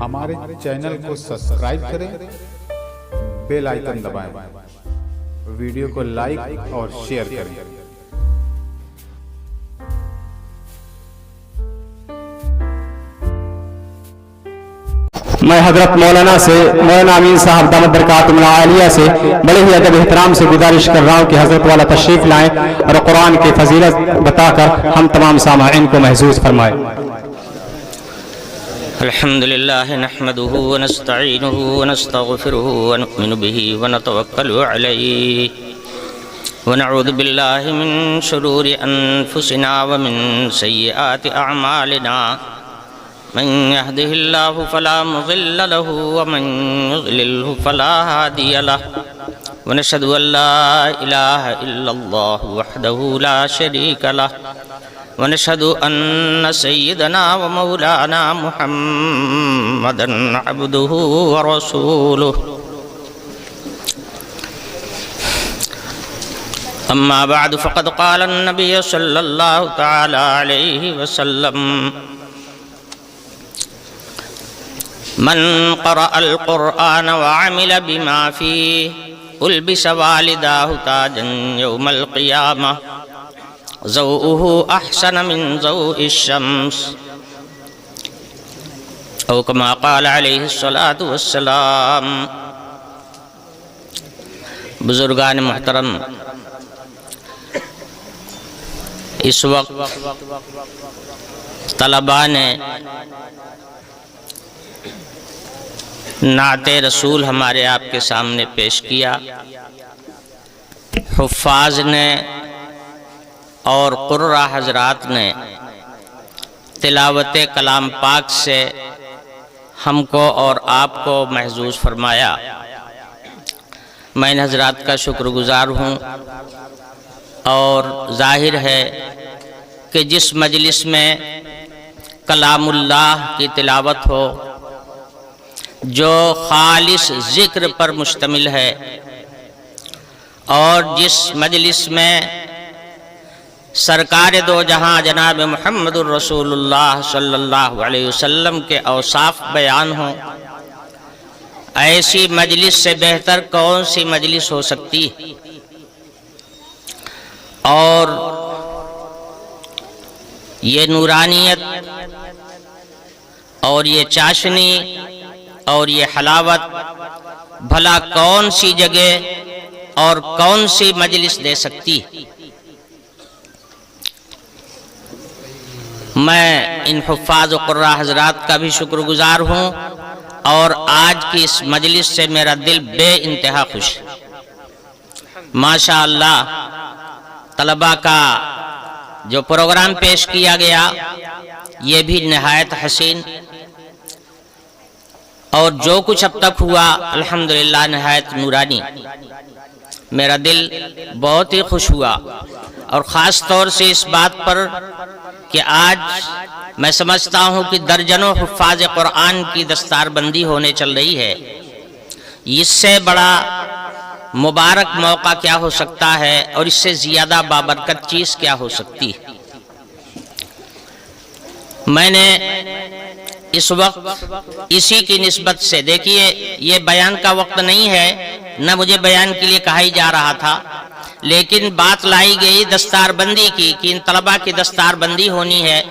ہمارے چینل کو سبسکرائب کریں، بیل آئیکن دبائیں، ویڈیو کو لائک اور شیئر کریں۔ میں حضرت مولانا امین صاحب دامت برکاتہم العالیہ سے بڑے ہی ادب احترام سے گزارش کر رہا ہوں کہ حضرت والا تشریف لائیں اور قرآن کی فضیلت بتا کر ہم تمام سامعین کو محظوظ فرمائیں۔ الحمدللہ نحمده ونستعینه ونستغفره ونؤمن به ونتوکل علیہ ونعوذ باللہ من شرور انفسنا ومن سیئات اعمالنا من يهده الله فلا مضل له ومن يضلله فلا هادي له ونشهد أن لا إله إلا الله وحده لا شريك له ونشهد أن سيدنا ومولانا محمدا عبده ورسوله أما بعد فقد قال النبي صلى الله تعالى عليه وسلم من قرأ القرآن وعمل بما فيه ألبس والداه تاجا يوم القيامة ضوءه أحسن من ضوء الشمس أو كما قال عليه الصلاة والسلام۔ بزرگان محترم، اس وقت طلباء نے نعت رسول ہمارے آپ کے سامنے پیش کیا، حفاظ نے اور قرہ حضرات نے تلاوت کلام پاک سے ہم کو اور آپ کو محظوظ فرمایا۔ میں ان حضرات کا شکر گزار ہوں، اور ظاہر ہے کہ جس مجلس میں کلام اللہ کی تلاوت ہو، جو خالص ذکر پر مشتمل ہے، اور جس مجلس میں سرکار دو جہاں جناب محمد الرسول اللہ صلی اللہ علیہ وسلم کے اوصاف بیان ہوں، ایسی مجلس سے بہتر کون سی مجلس ہو سکتی؟ اور یہ نورانیت اور یہ چاشنی اور یہ حلاوت بھلا کون سی جگہ اور کون سی مجلس دے سکتی؟ میں ان حفاظ و قراء حضرات کا بھی شکر گزار ہوں، اور آج کی اس مجلس سے میرا دل بے انتہا خوش ہے۔ ماشاءاللہ طلباء کا جو پروگرام پیش کیا گیا یہ بھی نہایت حسین، اور جو کچھ اب تک ہوا الحمدللہ نہایت نورانی۔ میرا دل بہت ہی خوش ہوا، اور خاص طور سے اس بات پر کہ آج میں سمجھتا ہوں کہ درجنوں حفاظ قرآن کی دستار بندی ہونے چل رہی ہے۔ اس سے بڑا مبارک موقع کیا ہو سکتا ہے، اور اس سے زیادہ بابرکت چیز کیا ہو سکتی ہے؟ میں نے اس وقت اسی کی نسبت سے، دیکھیے یہ بیان کا وقت نہیں ہے، نہ مجھے بیان کے لیے کہا ہی جا رہا تھا، لیکن بات لائی گئی دستار بندی کی کہ ان طلباء کی دستار بندی ہونی ہے،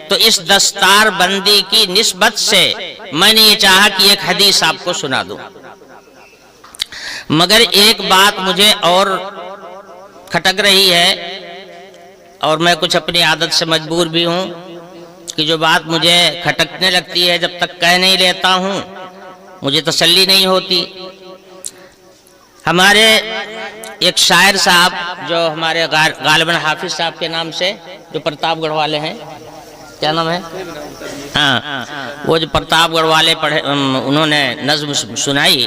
تو اس دستار بندی کی نسبت سے میں نے یہ چاہا کہ ایک حدیث آپ کو سنا دوں۔ مگر ایک بات مجھے اور کھٹک رہی ہے، اور میں کچھ اپنی عادت سے مجبور بھی ہوں کہ جو بات مجھے کھٹکنے لگتی ہے جب تک کہہ نہیں لیتا ہوں مجھے تسلی نہیں ہوتی۔ ہمارے ایک شاعر صاحب جو ہمارے غالباً حافظ صاحب کے نام سے، جو پرتاپ گڑھ والے ہیں، کیا نام ہے؟ ہاں، وہ جو پرتاپ گڑھ والے پڑھے، انہوں نے نظم سنائی،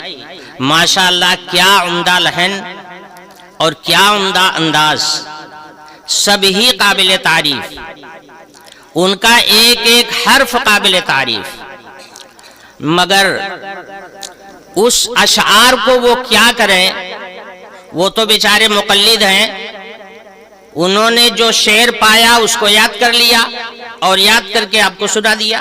ماشاءاللہ کیا عمدہ لحن اور کیا عمدہ انداز، سب ہی قابل تعریف، ان کا ایک ایک حرف قابل تعریف، مگر اس اشعار کو وہ کیا کریں، وہ تو بیچارے مقلد ہیں، انہوں نے جو شعر پایا اس کو یاد کر لیا اور یاد کر کے آپ کو سنا دیا۔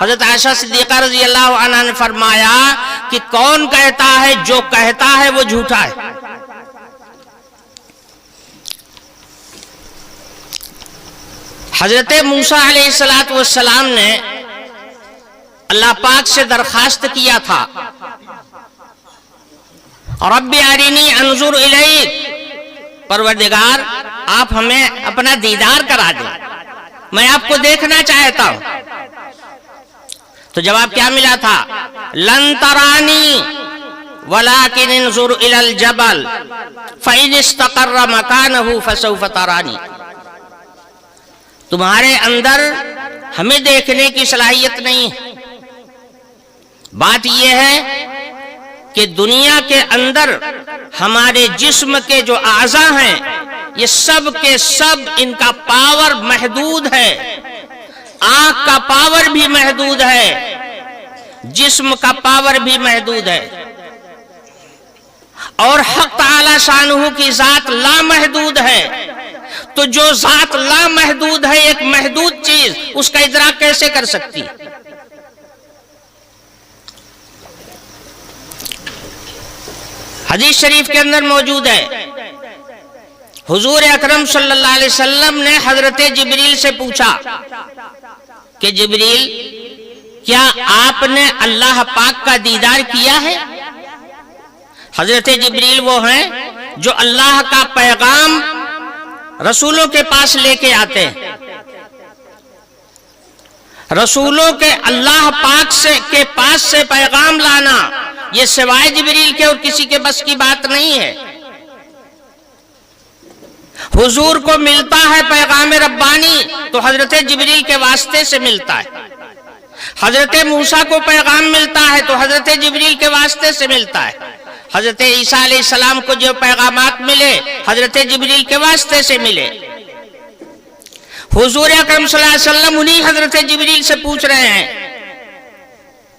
حضرت عائشہ صدیقہ رضی اللہ عنہا نے فرمایا کہ کون کہتا ہے جو کہتا ہے وہ جھوٹا ہے. حضرت موسیٰ علیہ السلام نے اللہ پاک سے درخواست کیا تھا رب ارینی انظر الیک، پروردگار آپ ہمیں اپنا دیدار کرا دیں، میں آپ کو دیکھنا چاہتا ہوں. تو جواب کیا ملا تھا؟ لن ترانی ولکن انظر الی الجبل فإن استقر مکانہ فسوف ترانی. تمہارے اندر ہمیں دیکھنے کی صلاحیت نہیں ہے. بات یہ ہے کہ دنیا کے اندر ہمارے جسم کے جو اعضاء ہیں یہ سب کے سب ان کا پاور محدود ہے. آنکھ کا پاور بھی محدود ہے، جسم کا پاور بھی محدود ہے، اور حق تعالی شانہ کی ذات لامحدود ہے. تو جو ذات لامحدود ہے، ایک محدود چیز، اس کا ادراک کیسے کر سکتی؟ حدیث شریف کے اندر موجود ہے، حضور اکرم صلی اللہ علیہ وسلم نے حضرت جبریل سے پوچھا کہ جبریل کیا آپ نے اللہ پاک کا دیدار کیا ہے؟ حضرت جبریل وہ ہیں جو اللہ کا پیغام رسولوں کے پاس لے کے آتے ہیں. رسولوں کے اللہ پاک کے پاس سے پیغام لانا یہ سوائے جبریل کے اور کسی کے بس کی بات نہیں ہے. حضور کو ملتا ہے پیغام ربانی تو حضرت جبریل کے واسطے سے ملتا ہے. حضرت موسیٰ کو پیغام ملتا ہے تو حضرت جبریل کے واسطے سے ملتا ہے. حضرت عیسیٰ علیہ السلام کو جو پیغامات ملے حضرت جبریل کے واسطے سے ملے. حضور اکرم صلی اللہ علیہ وسلم انہی حضرت جبریل سے پوچھ رہے ہیں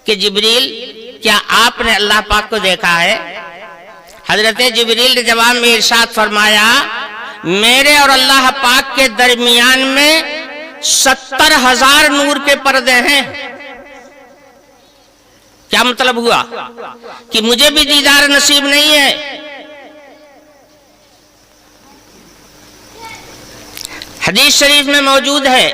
کہ جبریل کیا آپ نے اللہ پاک کو دیکھا ہے؟ حضرت جبریل نے جواب میں ارشاد فرمایا میرے اور اللہ پاک کے درمیان میں 70,000 نور کے پردے ہیں. کیا مطلب ہوا؟ کہ مجھے بھی دیدار نصیب نہیں ہے. حدیث شریف میں موجود ہے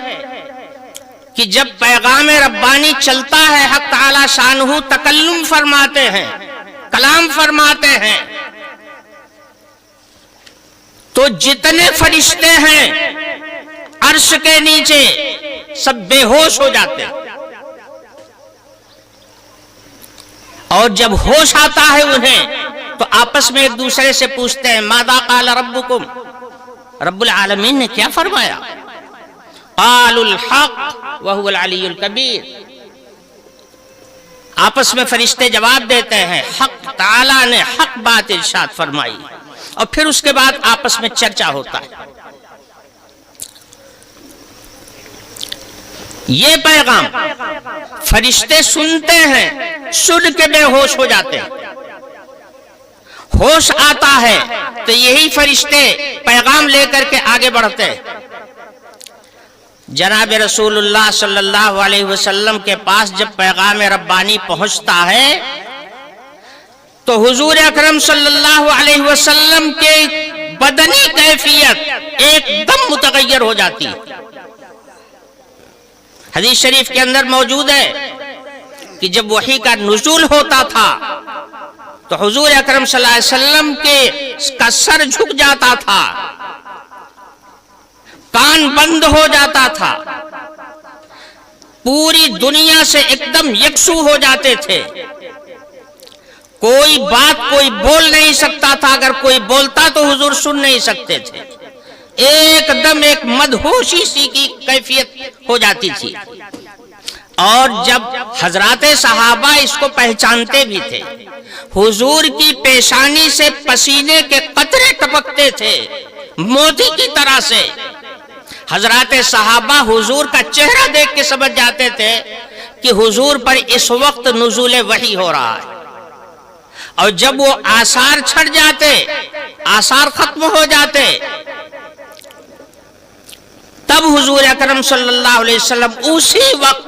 کہ جب پیغام ربانی چلتا ہے حق تعالی شانہ تکلم فرماتے ہیں، کلام فرماتے ہیں، تو جتنے فرشتے ہیں عرش کے نیچے سب بے ہوش ہو جاتے ہیں. اور جب ہوش آتا ہے انہیں تو آپس میں ایک دوسرے سے پوچھتے ہیں ماذا قال ربکم، رب العالمین نے کیا فرمایا؟ قالوا الحق وهو العلی الکبیر. آپس میں فرشتے جواب دیتے ہیں حق تعالی نے حق بات ارشاد فرمائی، اور پھر اس کے بعد آپس میں چرچا ہوتا ہے. یہ پیغام فرشتے سنتے ہیں، سن کے بے ہوش ہو جاتے ہیں. ہوش آتا ہے تو یہی فرشتے پیغام لے کر کے آگے بڑھتے ہیں. جناب رسول اللہ صلی اللہ علیہ وسلم کے پاس جب پیغام ربانی پہنچتا ہے تو حضور اکرم صلی اللہ علیہ وسلم کے بدنی کیفیت ایک دم متغیر ہو جاتی ہے. حدیث شریف کے اندر موجود ہے کہ جب وحی کا نزول ہوتا تھا تو حضور اکرم صلی اللہ علیہ وسلم کا سر جھک جاتا تھا، کان بند ہو جاتا تھا، پوری دنیا سے ایک دم یکسو ہو جاتے تھے. کوئی بات کوئی بول نہیں سکتا تھا، اگر کوئی بولتا تو حضور سن نہیں سکتے تھے. ایک دم ایک مدہوشی سی کی کیفیت ہو جاتی تھی. اور جب حضرات صحابہ اس کو پہچانتے بھی تھے، حضور کی پیشانی سے پسینے کے قطرے ٹپکتے تھے موتی کی طرح سے. حضرات صحابہ حضور کا چہرہ دیکھ کے سمجھ جاتے تھے کہ حضور پر اس وقت نزول وحی ہو رہا ہے. اور جب وہ آثار چھٹ جاتے، آثار ختم ہو جاتے، تب حضور اکرم صلی اللہ علیہ وسلم اسی وقت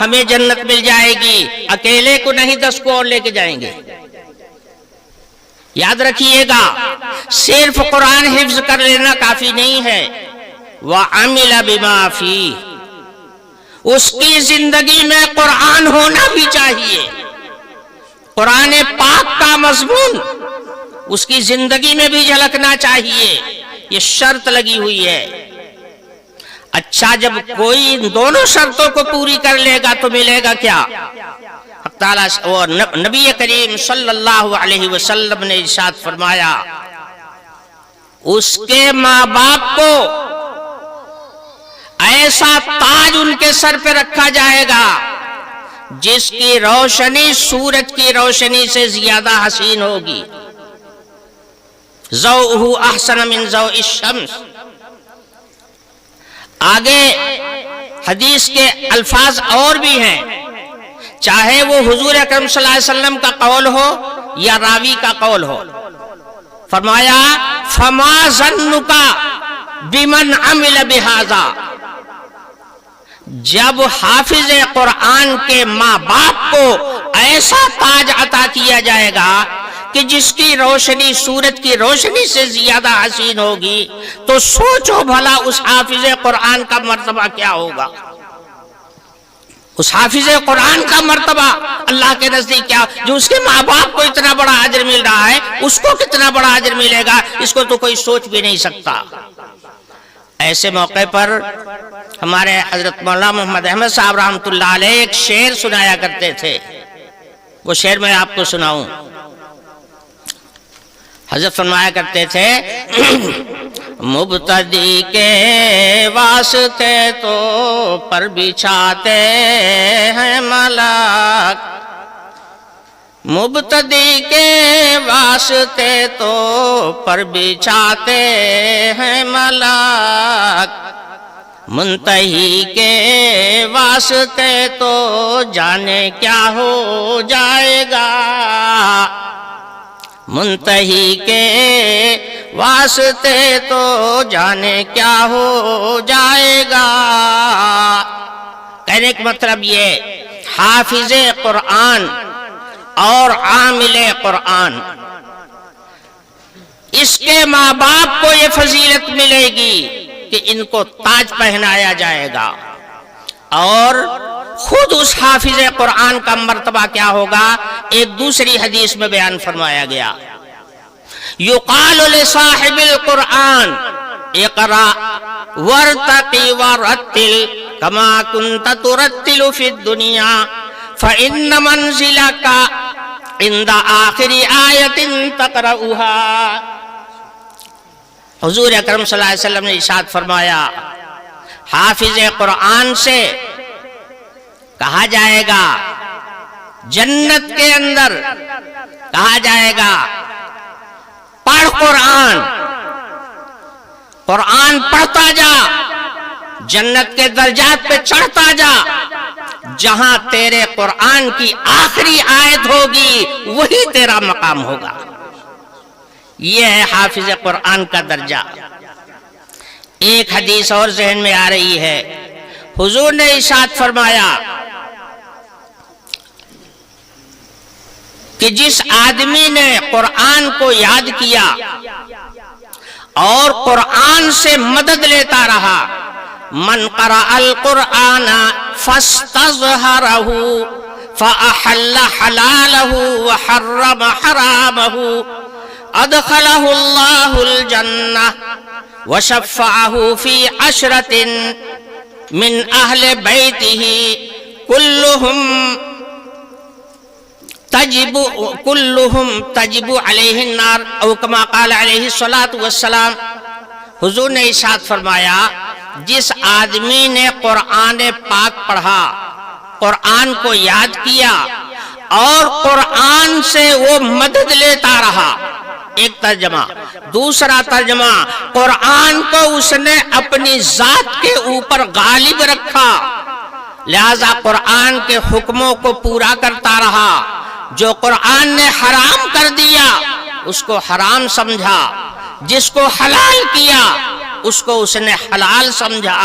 ہمیں جنت مل جائے گی، اکیلے کو نہیں 10 کو اور لے کے جائیں گے۔ یاد رکھیے گا، صرف قرآن حفظ کر لینا کافی نہیں ہے، وَعَمِلَ بِمَا فِيهِ، اس کی زندگی میں قرآن ہونا بھی چاہیے۔ قرآن پاک کا مضمون اس کی زندگی میں بھی جھلکنا چاہیے، یہ شرط لگی ہوئی ہے۔ اچھا، جب کوئی ان دونوں شرطوں کو پوری کر لے گا تو ملے گا کیا؟ اور نبی کریم صلی اللہ علیہ وسلم نے ارشاد فرمایا، اس کے ماں باپ کو ایسا تاج ان کے سر پہ رکھا جائے گا جس کی روشنی سورج کی روشنی سے زیادہ حسین ہوگی، ضوءہ احسن من ضوء الشمس۔ آگے حدیث کے الفاظ اور بھی ہیں، چاہے وہ حضور اکرم صلی اللہ علیہ وسلم کا قول ہو یا راوی کا قول ہو۔ فرمایا، فما ظنک بمن عمل بہذا، جب حافظ قرآن کے ماں باپ کو ایسا تاج عطا کیا جائے گا کہ جس کی روشنی سورج کی روشنی سے زیادہ حسین ہوگی، تو سوچو بھلا اس حافظ قرآن کا مرتبہ کیا ہوگا؟ اس حافظ قرآن کا مرتبہ اللہ کے نزدیک کیا، جو اس کے ماں باپ کو اتنا بڑا اجر مل رہا ہے، اس کو کتنا بڑا اجر ملے گا، اس کو تو کوئی سوچ بھی نہیں سکتا۔ ایسے موقع پر ہمارے حضرت مولانا محمد احمد صاحب رحمۃ اللہ علیہ ایک شعر سنایا کرتے تھے، وہ شعر میں آپ کو سناؤں۔ حضرت فرمایا کرتے تھے، مبتدی کے واسطے تو پر بچھاتے ہیں ملک، مبتدی کے واسطے تو پر بچھاتے ہیں ملک، منتہی کے واسطے تو جانے کیا ہو جائے گا، منتہی کے واسطے تو جانے کیا ہو جائے گا۔ کہنے کا مطلب یہ، حافظ قرآن اور عامل قرآن، اس کے ماں باپ کو یہ فضیلت ملے گی کہ ان کو تاج پہنایا جائے گا، اور خود اس حافظ قرآن کا مرتبہ کیا ہوگا، ایک دوسری حدیث میں بیان فرمایا گیا، یقال لصاحب القرآن اقرأ وارتقی ورتل کما کنت ترتل فی الدنیا فإن منزلک عند آخر آیت تقرأها۔ حضور اکرم صلی اللہ علیہ وسلم نے ارشاد فرمایا، حافظ قرآن سے کہا جائے گا، جنت کے اندر کہا جائے گا، پڑھ قرآن، قرآن پڑھتا جا، جنت کے درجات پہ چڑھتا جا، جہاں تیرے قرآن کی آخری آیت ہوگی وہی تیرا مقام ہوگا۔ یہ ہے حافظ قرآن کا درجہ۔ ایک حدیث اور ذہن میں آ رہی ہے، حضور نے ارشاد فرمایا کہ جس آدمی نے قرآن کو یاد کیا اور قرآن سے مدد لیتا رہا، من قرأ القرآن فاستظہرہ فأحل حلالہ وحرم حرامہ ادخلہ اللہ الجنہ وشفعہ فی عشرۃ من اہل بیتہ کلہم تجب علیہ النار او کما قال علیہ الصلاۃ والسلام۔ حضور نے ارشاد فرمایا، جس آدمی نے قرآن پاک پڑھا، قرآن کو یاد کیا اور قرآن سے وہ مدد لیتا رہا، ایک ترجمہ۔ دوسرا ترجمہ، قرآن کو اس نے اپنی ذات کے اوپر غالب رکھا، لہذا قرآن کے حکموں کو پورا کرتا رہا، جو قرآن نے حرام کر دیا اس کو حرام سمجھا، جس کو حلال کیا اس کو اس نے حلال سمجھا۔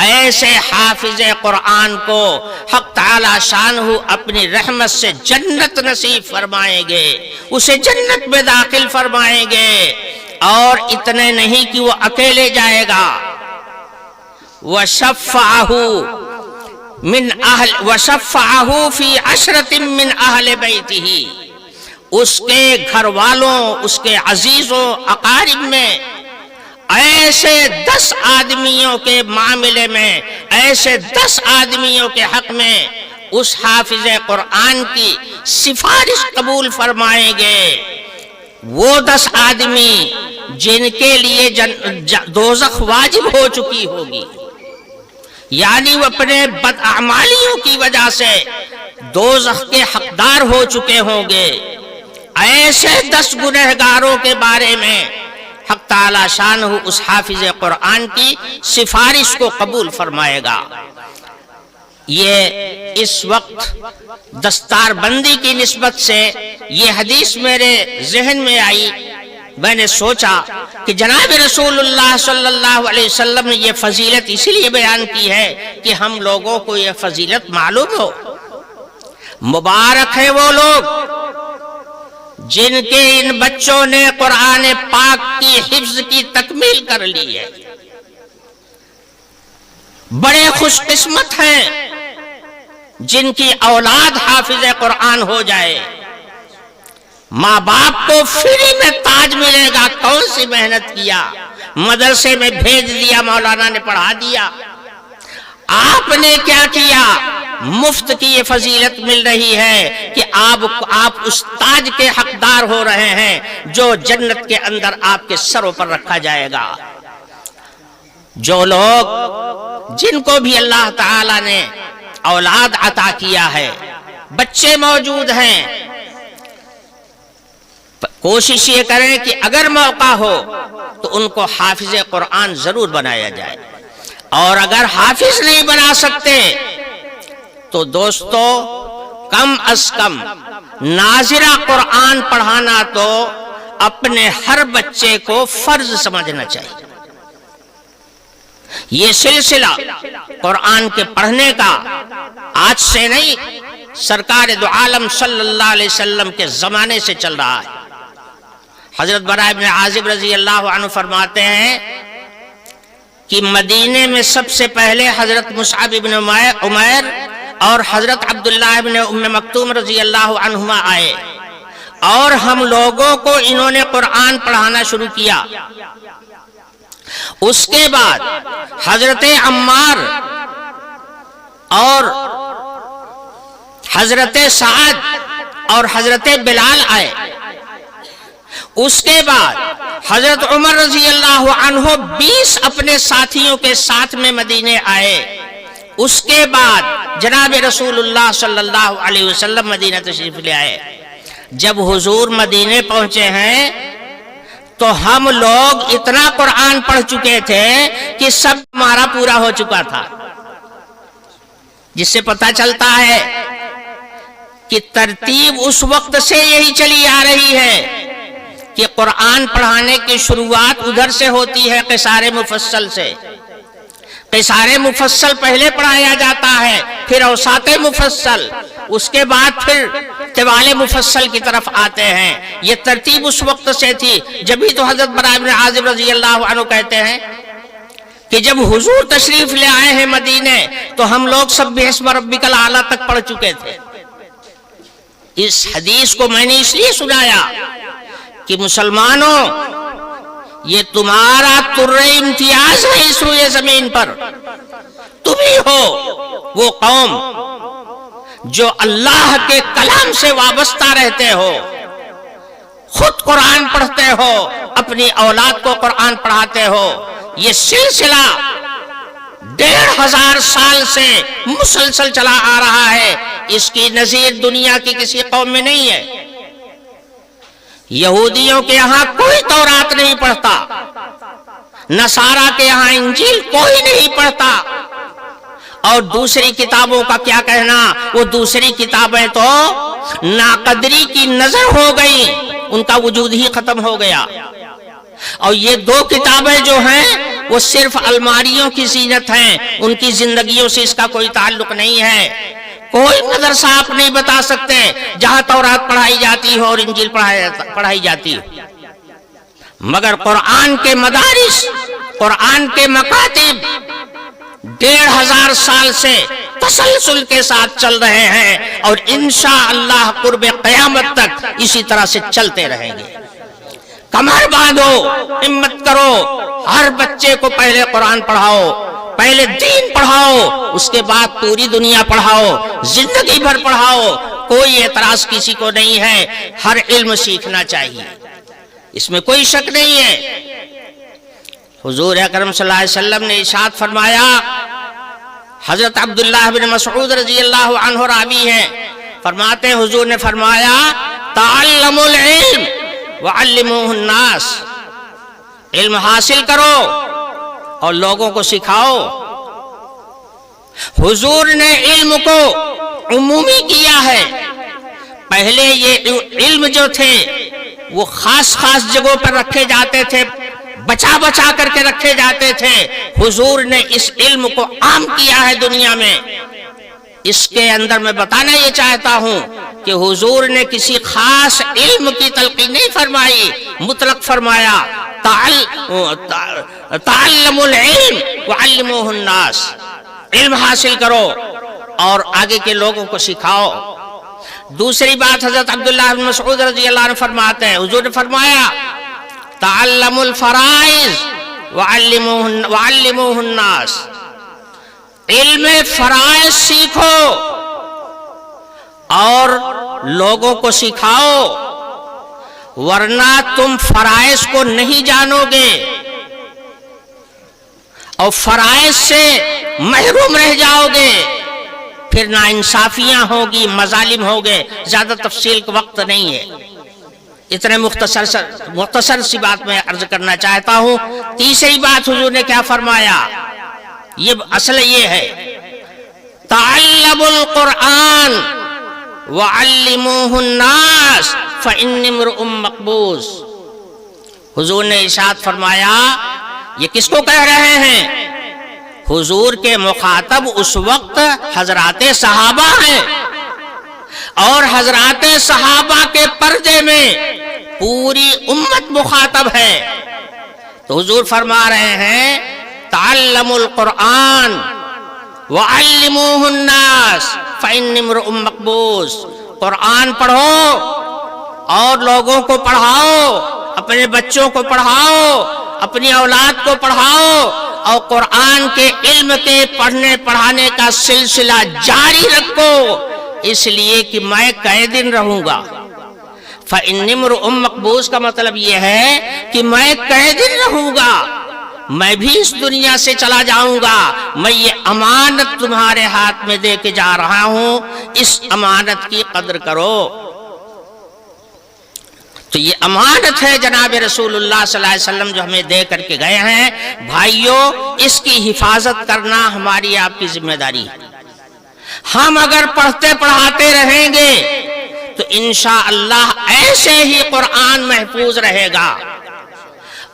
ایسے حافظ قرآن کو حق تعالی شانہ اپنی رحمت سے جنت نصیب فرمائیں گے، اسے جنت میں داخل فرمائیں گے۔ اور اتنے نہیں کہ وہ اکیلے جائے گا، وَشَفَّعَهُ فِي عَشْرَةٍ مِّنْ أَهْلِ بَيْتِهِ، اس کے گھر والوں، اس کے عزیزوں اقارب میں ایسے 10 آدمیوں کے معاملے میں، ایسے 10 آدمیوں کے حق میں اس حافظ قرآن کی سفارش قبول فرمائیں گے۔ وہ 10 آدمی جن کے لیے دوزخ واجب ہو چکی ہوگی، یعنی وہ اپنے بداعمالیوں کی وجہ سے دوزخ کے حقدار ہو چکے ہوں گے، ایسے 10 گنہگاروں کے بارے میں حق تعالی شانہ اس حافظ قرآن کی سفارش کو قبول فرمائے گا۔ یہ اس وقت دستار بندی کی نسبت سے یہ حدیث میرے ذہن میں آئی، میں نے سوچا کہ جناب رسول اللہ صلی اللہ علیہ وسلم نے یہ فضیلت اسی لیے بیان کی ہے کہ ہم لوگوں کو یہ فضیلت معلوم ہو۔ مبارک ہے وہ لوگ جن کے ان بچوں نے قرآن پاک کی حفظ کی تکمیل کر لی ہے، بڑے خوش قسمت ہیں جن کی اولاد حافظ قرآن ہو جائے۔ ماں باپ کو فری میں تاج ملے گا، کون سی محنت کیا، مدرسے میں بھیج دیا، مولانا نے پڑھا دیا، آپ نے کیا کیا؟ مفت کی یہ فضیلت مل رہی ہے کہ آپ اس تاج کے حقدار ہو رہے ہیں جو جنت کے اندر آپ کے سروں پر رکھا جائے گا۔ جو لوگ جن کو بھی اللہ تعالی نے اولاد عطا کیا ہے، بچے موجود ہیں، کوشش یہ کریں کہ اگر موقع ہو تو ان کو حافظ قرآن ضرور بنایا جائے، اور اگر حافظ نہیں بنا سکتے تو دوستو کم از کم ناظرہ قرآن پڑھانا تو اپنے ہر بچے کو فرض سمجھنا چاہیے۔ یہ سلسلہ قرآن کے پڑھنے کا آج سے نہیں، سرکار دو عالم صلی اللہ علیہ وسلم کے زمانے سے چل رہا ہے۔ حضرت براء بن عازب رضی اللہ عنہ فرماتے ہیں کہ مدینے میں سب سے پہلے حضرت مصعب بن عمیر اور حضرت عبداللہ بن ام مکتوم رضی اللہ عنہما آئے، اور ہم لوگوں کو انہوں نے قرآن پڑھانا شروع کیا۔ اس کے بعد حضرت عمار اور حضرت سعد اور حضرت بلال آئے۔ اس کے بعد حضرت عمر رضی اللہ عنہ 20 اپنے ساتھیوں کے ساتھ میں مدینے آئے۔ اس کے بعد جناب رسول اللہ صلی اللہ علیہ وسلم مدینہ تشریف لے آئے۔ جب حضور مدینے پہنچے ہیں تو ہم لوگ اتنا قرآن پڑھ چکے تھے کہ سب ہمارا پورا ہو چکا تھا، جس سے پتہ چلتا ہے کہ ترتیب اس وقت سے یہی چلی آ رہی ہے کہ قرآن پڑھانے کی شروعات ادھر سے ہوتی ہے، قصار مفصل سے۔ قصار مفصل پہلے پڑھایا جاتا ہے، پھر اوساط مفصل، اس کے بعد پھر طوال مفصل کی طرف آتے ہیں۔ یہ ترتیب اس وقت سے تھی، جبھی تو حضرت براء بن عازب رضی اللہ عنہ کہتے ہیں کہ جب حضور تشریف لے آئے ہیں مدینے تو ہم لوگ سبح اسم ربک الاعلی تک پڑھ چکے تھے۔ اس حدیث کو میں نے اس لیے سنایا کہ مسلمانوں، یہ تمہارا ترے امتیاز ہے اس روئے زمین پر، تم ہی ہو وہ قوم جو اللہ کے کلام سے وابستہ رہتے ہو، خود قرآن پڑھتے ہو، اپنی اولاد کو قرآن پڑھاتے ہو۔ یہ سلسلہ 1500 سال سے مسلسل چلا آ رہا ہے، اس کی نظیر دنیا کی کسی قوم میں نہیں ہے۔ یہودیوں کے یہاں کوئی تورات نہیں پڑھتا، نصارہ کے یہاں انجیل کوئی نہیں پڑھتا، اور دوسری کتابوں کا کیا کہنا، وہ دوسری کتابیں تو ناقدری کی نظر ہو گئی، ان کا وجود ہی ختم ہو گیا۔ اور یہ 2 کتابیں جو ہیں وہ صرف الماریوں کی زینت ہیں، ان کی زندگیوں سے اس کا کوئی تعلق نہیں ہے۔ کوئی مدرسہ آپ نہیں بتا سکتے جہاں تورات پڑھائی جاتی ہو اور انجیل پڑھائی جاتی ہو، مگر قرآن کے مدارس، قرآن کے مکاتب 1500 سال سے تسلسل کے ساتھ چل رہے ہیں، اور انشاءاللہ قرب قیامت تک اسی طرح سے چلتے رہیں گے۔ کمر باندھو، ہمت کرو، ہر بچے کو پہلے قرآن پڑھاؤ، پہلے دین پڑھاؤ، اس کے بعد پوری دنیا پڑھاؤ، زندگی بھر پڑھاؤ، کوئی اعتراض کسی کو نہیں ہے، ہر علم سیکھنا چاہیے، اس میں کوئی شک نہیں ہے۔ حضور اکرم صلی اللہ علیہ وسلم نے ارشاد فرمایا، حضرت عبداللہ بن مسعود رضی اللہ عنہ راوی ہے، فرماتے ہیں حضور نے فرمایا تعلموا العلم وعلموه الناس، علم حاصل کرو اور لوگوں کو سکھاؤ۔ حضور نے علم کو عمومی کیا ہے، پہلے یہ علم جو تھے وہ خاص خاص جگہوں پر رکھے جاتے تھے، بچا بچا کر کے رکھے جاتے تھے، حضور نے اس علم کو عام کیا ہے دنیا میں۔ اس کے اندر میں بتانا یہ چاہتا ہوں کہ حضور نے کسی خاص علم کی تلقین نہیں فرمائی، مطلق فرمایا تعلموا العلم وعلموه الناس، علم حاصل کرو اور آگے کے لوگوں کو سکھاؤ۔ دوسری بات حضرت عبداللہ بن مسعود رضی اللہ عنہ فرماتے ہیں، حضور نے فرمایا تعلموا الفرائض وعلموه الناس، علم فرائض سیکھو اور لوگوں کو سکھاؤ، ورنہ تم فرائض کو نہیں جانو گے اور فرائض سے محروم رہ جاؤ گے، پھر ناانصافیاں ہوگی، مظالم ہوگے۔ زیادہ تفصیل کا وقت نہیں ہے، اتنے مختصر سی بات میں عرض کرنا چاہتا ہوں۔ تیسری بات حضور نے کیا فرمایا، یہ اصل یہ ہے تعلموا القرآن وعلموه الناس فإني امرؤ مقبوض۔ حضور نے ارشاد فرمایا، یہ کس کو کہہ رہے ہیں؟ حضور کے مخاطب اس وقت حضرات صحابہ ہیں، اور حضرات صحابہ کے پردے میں پوری امت مخاطب ہے۔ تو حضور فرما رہے ہیں تعلموا القرآن وعلموه الناس فإني امرؤ مقبوض، قرآن پڑھو اور لوگوں کو پڑھاؤ، اپنے بچوں کو پڑھاؤ، اپنی اولاد کو پڑھاؤ، اور قرآن کے علم کے پڑھنے پڑھانے کا سلسلہ جاری رکھو، اس لیے کہ میں قید رہوں گا۔ فإني امرؤ مقبوض کا مطلب یہ ہے کہ میں قید رہوں گا، میں بھی اس دنیا سے چلا جاؤں گا، میں یہ امانت تمہارے ہاتھ میں دے کے جا رہا ہوں، اس امانت کی قدر کرو۔ تو یہ امانت ہے جناب رسول اللہ صلی اللہ علیہ وسلم جو ہمیں دے کر کے گئے ہیں، بھائیوں اس کی حفاظت کرنا ہماری آپ کی ذمہ داری ہے۔ ہم اگر پڑھتے پڑھاتے رہیں گے تو انشاءاللہ ایسے ہی قرآن محفوظ رہے گا،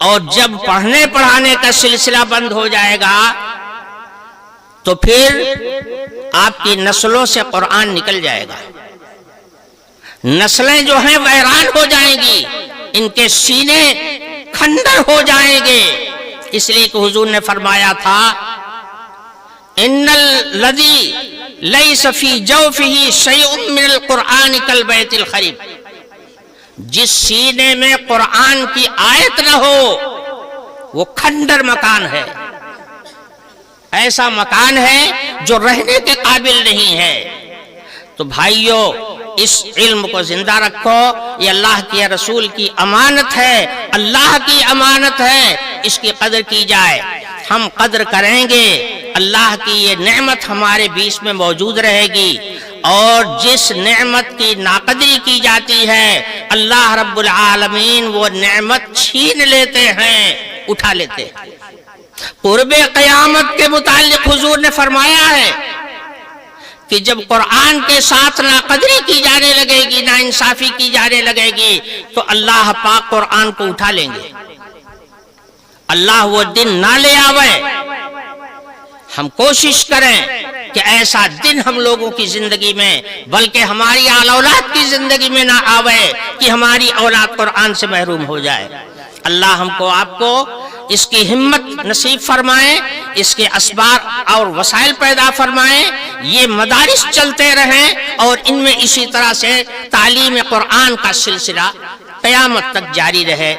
اور جب پڑھنے پڑھانے کا سلسلہ بند ہو جائے گا تو پھر آپ کی نسلوں سے قرآن نکل جائے گا، نسلیں جو ہیں ویران ہو جائیں گی، ان کے سینے کھنڈر ہو جائیں گے۔ اس لیے کہ حضور نے فرمایا تھا ان الذی لیس فی جوفہ شیء من القرآن کالبیت الخریب، جس سینے میں قرآن کی آیت نہ ہو وہ کھنڈر مکان ہے، ایسا مکان ہے جو رہنے کے قابل نہیں ہے۔ تو بھائیو اس علم کو زندہ رکھو، یہ اللہ کے رسول کی امانت ہے، اللہ کی امانت ہے، اس کی قدر کی جائے۔ ہم قدر کریں گے، اللہ کی یہ نعمت ہمارے بیچ میں موجود رہے گی، اور جس نعمت کی ناقدری کی جاتی ہے اللہ رب العالمین وہ نعمت چھین لیتے ہیں، اٹھا لیتے ہیں۔ قرب قیامت کے متعلق حضور نے فرمایا ہے کہ جب قرآن کے ساتھ ناقدری کی جانے لگے گی، ناانصافی کی جانے لگے گی، تو اللہ پاک قرآن کو اٹھا لیں گے اللہ وہ دن نہ لے آوے. ہم کوشش کریں کہ ایسا دن ہم لوگوں کی زندگی میں بلکہ ہماری اولاد کی زندگی میں نہ آوے کہ ہماری اولاد قرآن سے محروم ہو جائے. اللہ ہم کو آپ کو اس کی ہمت نصیب فرمائے، اس کے اسباب اور وسائل پیدا فرمائے، یہ مدارس چلتے رہیں اور ان میں اسی طرح سے تعلیم قرآن کا سلسلہ قیامت تک جاری رہے.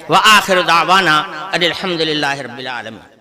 وآخر دعوانا ان الحمد للہ رب العالمین.